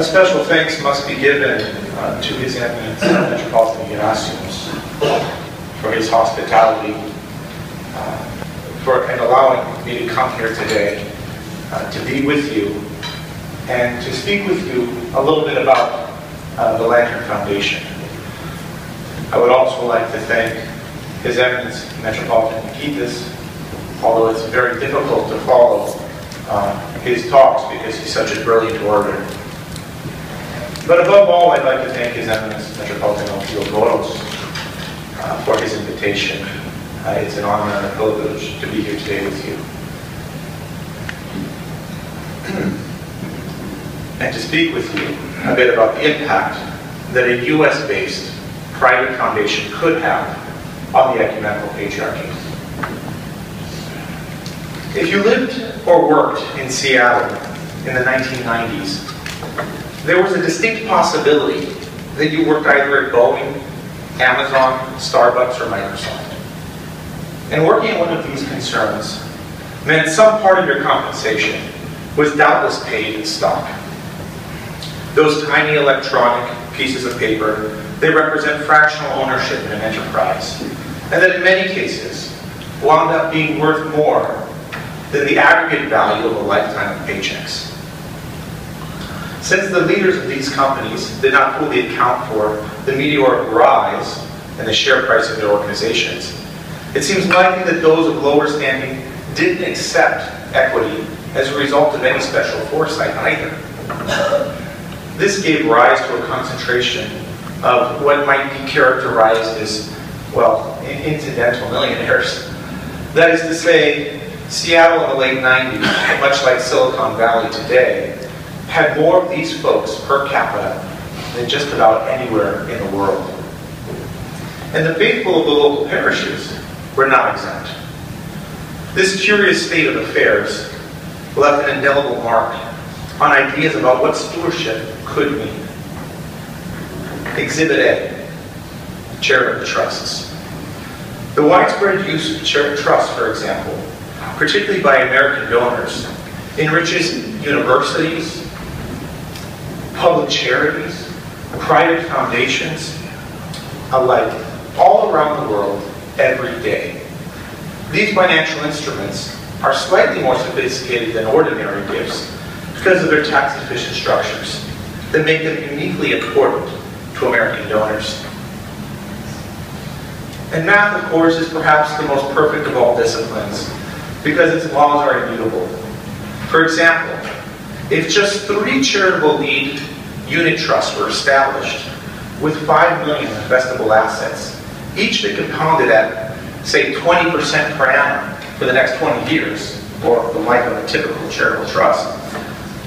A special thanks must be given to His Eminence Metropolitan Gerasimus for his hospitality, for allowing me to come here today to be with you and to speak with you a little bit about the Lantern Foundation. I would also like to thank His Eminence Metropolitan Nikitas, although it's very difficult to follow his talks because he's such a brilliant orator. But above all, I'd like to thank His Eminence Metropolitan Theodoros for his invitation. It's an honor and a privilege to be here today with you. And to speak with you a bit about the impact that a US-based private foundation could have on the Ecumenical Patriarchate. If you lived or worked in Seattle in the 1990s, there was a distinct possibility that you worked either at Boeing, Amazon, Starbucks, or Microsoft. And working at one of these concerns meant some part of your compensation was doubtless paid in stock. Those tiny electronic pieces of paper, they represent fractional ownership in an enterprise, and that in many cases wound up being worth more than the aggregate value of a lifetime of paychecks. Since the leaders of these companies did not fully account for the meteoric rise in the share price of their organizations, it seems likely that those of lower standing didn't accept equity as a result of any special foresight either. This gave rise to a concentration of what might be characterized as, well, incidental millionaires. That is to say, Seattle in the late 90s, much like Silicon Valley today, had more of these folks per capita than just about anywhere in the world. And the faithful of the local parishes were not exempt. This curious state of affairs left an indelible mark on ideas about what stewardship could mean. Exhibit A, charitable trusts. The widespread use of charitable trusts, for example, particularly by American donors, enriches universities, public charities, private foundations, alike, all around the world, every day. These financial instruments are slightly more sophisticated than ordinary gifts because of their tax-efficient structures that make them uniquely important to American donors. And math, of course, is perhaps the most perfect of all disciplines because its laws are immutable. For example, if just 3 charitable lead unit trusts were established with 5 million investable assets, each that compounded at, say, 20% per annum for the next 20 years, or the life of a typical charitable trust,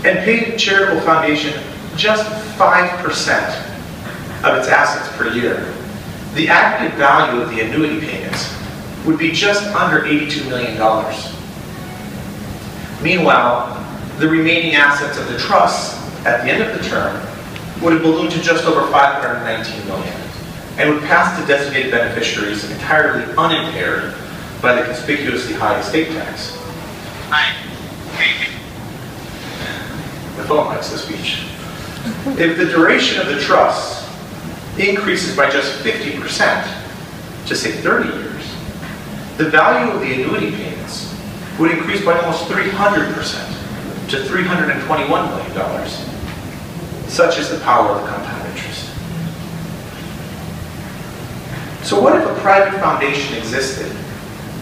and paid charitable foundation just 5% of its assets per year, the aggregate value of the annuity payments would be just under $82 million. Meanwhile, the remaining assets of the trusts at the end of the term would have ballooned to just over $519 million and would pass to designated beneficiaries entirely unimpaired by the conspicuously high estate tax. The phone likes the speech. If the duration of the trust increases by just 50% to, say, 30 years, the value of the annuity payments would increase by almost 300% to $321 million. Such is the power of compound interest. So what if a private foundation existed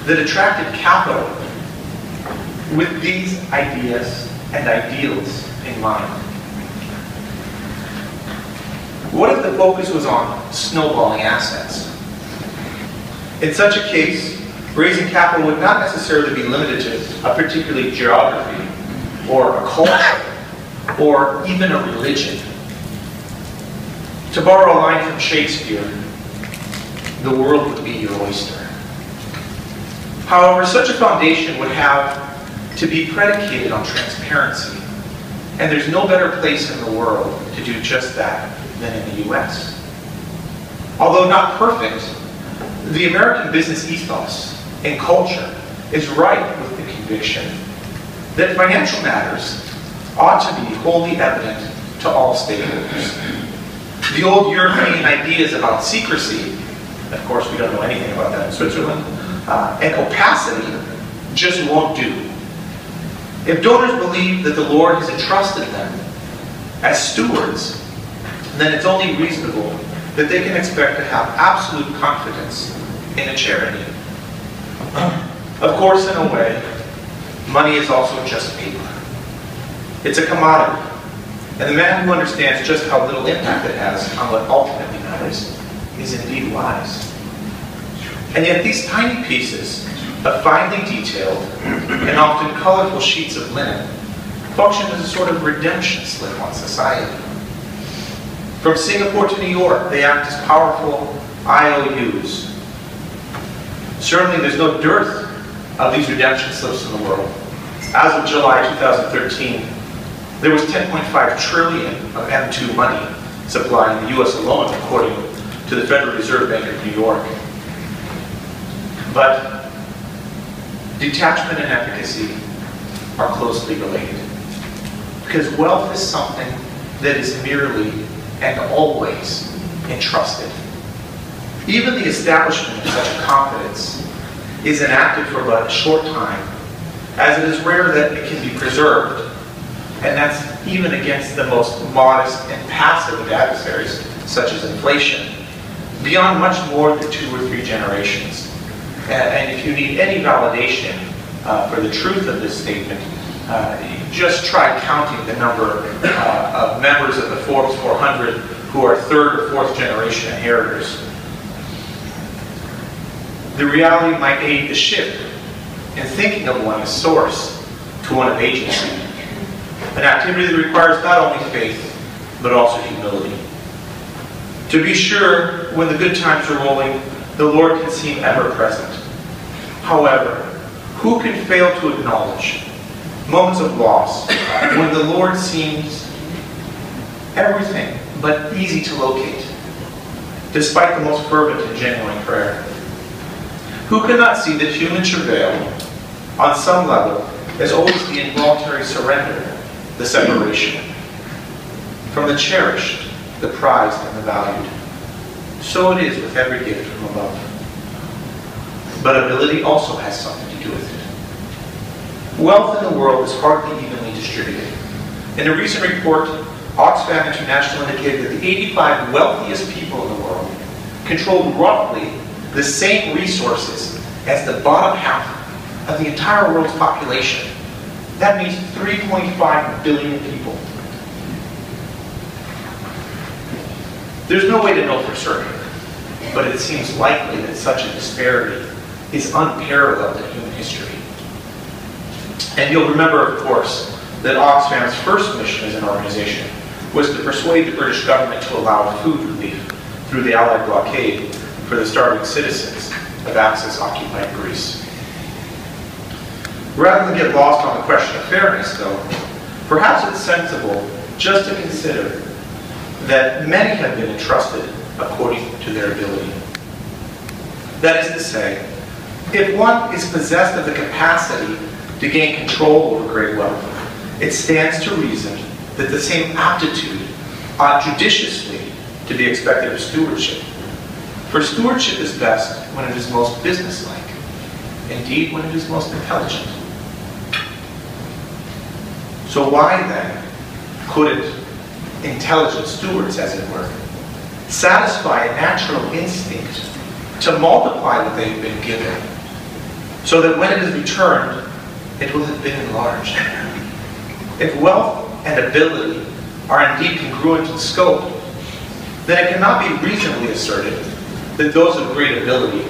that attracted capital with these ideas and ideals in mind? What if the focus was on snowballing assets? In such a case, raising capital would not necessarily be limited to a particular geography or a culture or even a religion. To borrow a line from Shakespeare, the world would be your oyster. However, such a foundation would have to be predicated on transparency, and there's no better place in the world to do just that than in the US. Although not perfect, the American business ethos and culture is ripe with the conviction that financial matters ought to be wholly evident to all stakeholders. The old European ideas about secrecy, of course we don't know anything about that in Switzerland, and opacity just won't do. If donors believe that the Lord has entrusted them as stewards, then it's only reasonable that they can expect to have absolute confidence in a charity. Of course, in a way, money is also just paper. It's a commodity, and the man who understands just how little impact it has on what ultimately matters is indeed wise. And yet these tiny pieces of finely detailed and often colorful sheets of linen function as a sort of redemption slip on society. From Singapore to New York, they act as powerful IOUs. Certainly there's no dearth of these redemption slips in the world. As of July 2013, there was 10.5 trillion of M2 money supplied in the US alone, according to the Federal Reserve Bank of New York. But detachment and efficacy are closely related. Because wealth is something that is merely and always entrusted. Even the establishment of such a confidence is enacted for but a short time, as it is rare that it can be preserved, and that's even against the most modest and passive of adversaries, such as inflation, beyond much more than 2 or 3 generations. And if you need any validation for the truth of this statement, just try counting the number of members of the Forbes 400 who are 3rd or 4th generation inheritors. The reality might aid the shift in thinking of one as source to one of agency, an activity that requires not only faith, but also humility. To be sure, when the good times are rolling, the Lord can seem ever-present. However, who can fail to acknowledge moments of loss when the Lord seems everything but easy to locate, despite the most fervent and genuine prayer? Who cannot see that human travail, on some level, is always the involuntary surrender, the separation from the cherished, the prized, and the valued? So it is with every gift from above. But ability also has something to do with it. Wealth in the world is hardly evenly distributed. In a recent report, Oxfam International indicated that the 85 wealthiest people in the world controlled roughly the same resources as the bottom half of the entire world's population. That means 3.5 billion people. There's no way to know for certain, but it seems likely that such a disparity is unparalleled in human history. And you'll remember, of course, that Oxfam's first mission as an organization was to persuade the British government to allow food relief through the Allied blockade for the starving citizens of Axis-occupied Greece. Rather than get lost on the question of fairness, though, perhaps it's sensible just to consider that many have been entrusted according to their ability. That is to say, if one is possessed of the capacity to gain control over great wealth, it stands to reason that the same aptitude ought judiciously to be expected of stewardship. For stewardship is best when it is most businesslike, indeed when it is most intelligent. So why then couldn't intelligent stewards, as it were, satisfy a natural instinct to multiply what they've been given, so that when it is returned, it will have been enlarged? If wealth and ability are indeed congruent in scope, then it cannot be reasonably asserted that those of great ability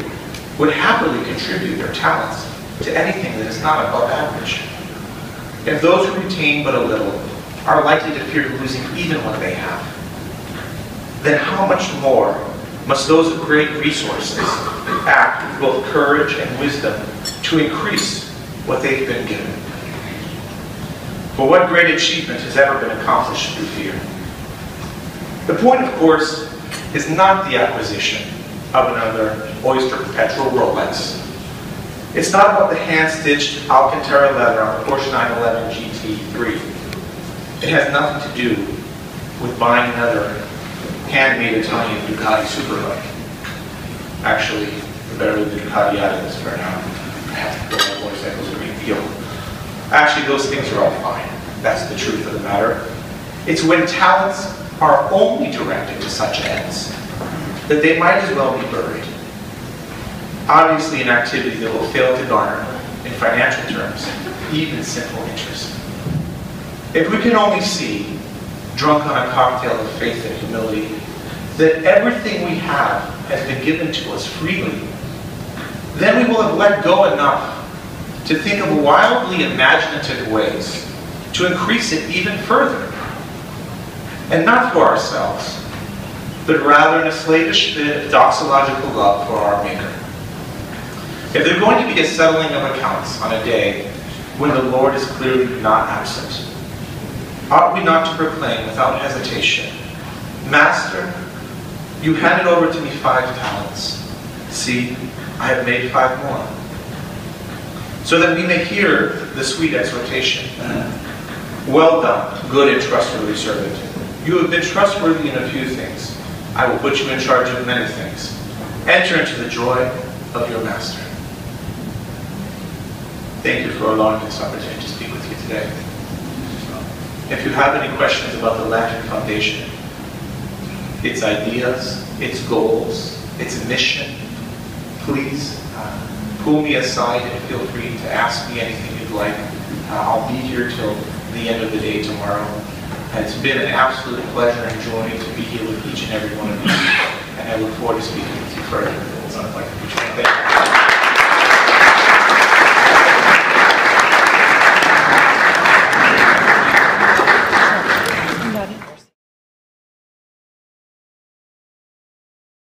would happily contribute their talents to anything that is not above average. If those who retain but a little are likely to fear losing even what they have, then how much more must those of great resources act with both courage and wisdom to increase what they've been given? For what great achievement has ever been accomplished through fear? The point, of course, is not the acquisition of another Oyster Perpetual Rolex. It's not about the hand-stitched Alcantara leather on the Porsche 911 GT3. It has nothing to do with buying another handmade Italian Ducati Superbike. Actually, better than the Ducati Atlas for now. I have to go on motorcycles a great deal. Actually, those things are all fine. That's the truth of the matter. It's when talents are only directed to such ends that they might as well be buried. Obviously, an activity that will fail to garner, in financial terms, even simple interest. If we can only see, drunk on a cocktail of faith and humility, that everything we have has been given to us freely, then we will have let go enough to think of wildly imaginative ways to increase it even further. And not for ourselves, but rather in a slavish fit of doxological love for our Maker. If there's going to be a settling of accounts on a day when the Lord is clearly not absent, ought we not to proclaim without hesitation, Master, you handed over to me 5 talents. See, I have made 5 more. So that we may hear the sweet exhortation. Well done, good and trustworthy servant. You have been trustworthy in a few things. I will put you in charge of many things. Enter into the joy of your Master. Thank you for allowing this opportunity to speak with you today. If you have any questions about the Latin Foundation, its ideas, its goals, its mission, please pull me aside and feel free to ask me anything you'd like. I'll be here till the end of the day tomorrow. And it's been an absolute pleasure and joy to be here with each and every one of you. And I look forward to speaking with you further. Thank you.